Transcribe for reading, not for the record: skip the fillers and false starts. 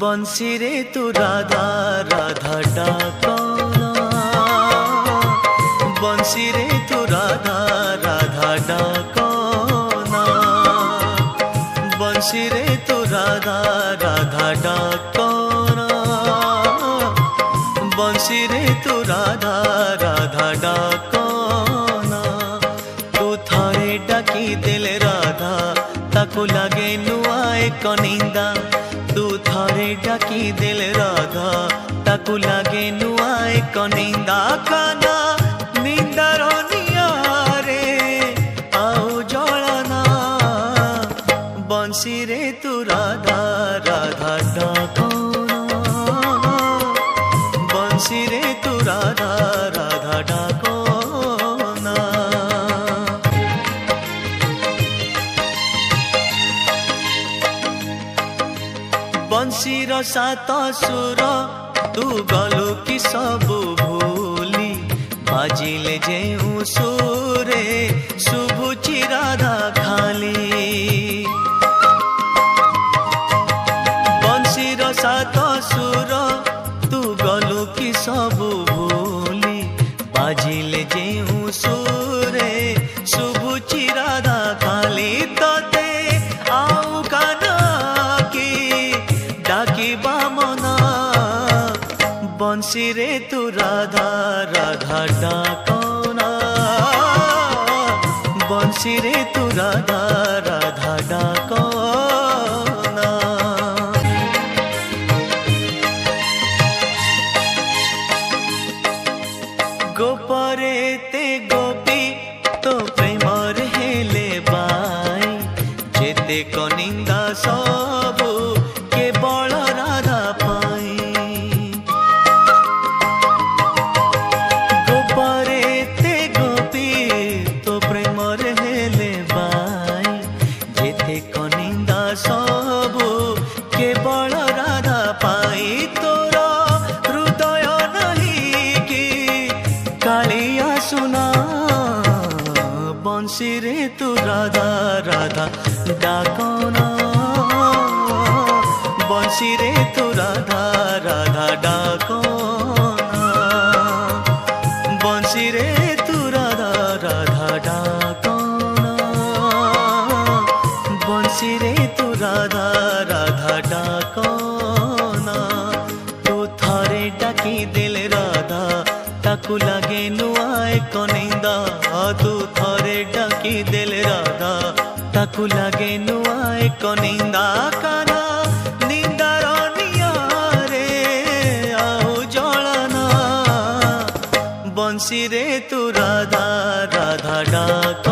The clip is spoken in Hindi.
बंसी रे तू राधा राधा डाकना, बंसी रे तू राधा राधा डाकना, बंसी रे तू राधा राधा डाकना, बंसी रे तू राधा राधा डाकना। तू थारे डाकी देले राधा ताकू लागे नुआ एक निंदा, तू थारे डाकी देले राधा ताकू लागे नुआ एक निंदा। काना निंदार नियारे आउ जलना, बंसी रे तू राधा राधा डाकना, बंसी रे तू राधा राधा डाकना। बंसीर सात सुर तू गलु कि सबु भूली, बाजिले जेउ सुरे शुभुची राधा खाली। बंसीर सात सुर तू गलु कि सबु भूली, बाजिले जेउ सुरे शुभुची राधा खाली। तते आउ काना डाकी बामना, बंसी रे तू राधा राधा डाकना, बंसी रे तू राधा राधा डाकना। गोपरे ते गोपी तो प्रेमर हेले बाई, जेते कनिंदा सबु केवल राधा पाई। गोपरे ते गोपी तो प्रेमर हेले बाई, जेते कनिंदा सबु केवल राधा पाई। तोर हृदय नहीं कि कालिया सुना, बंसी रे तू राधा राधा डाकना, बंसी रे तू राधा राधा डाकना, बंसी रे तू राधा राधा डाकना, बंसी रे तू राधा राधा डाकना। तू थारे डाकी देले राधा ताकू लागे नुआ एक निंदा, तू थारे डाकी देले राधा ताकू लागे नुआ एक निंदा। काना निंदार नियारे आउ जलना, बंसी रे तू राधा राधा डाक।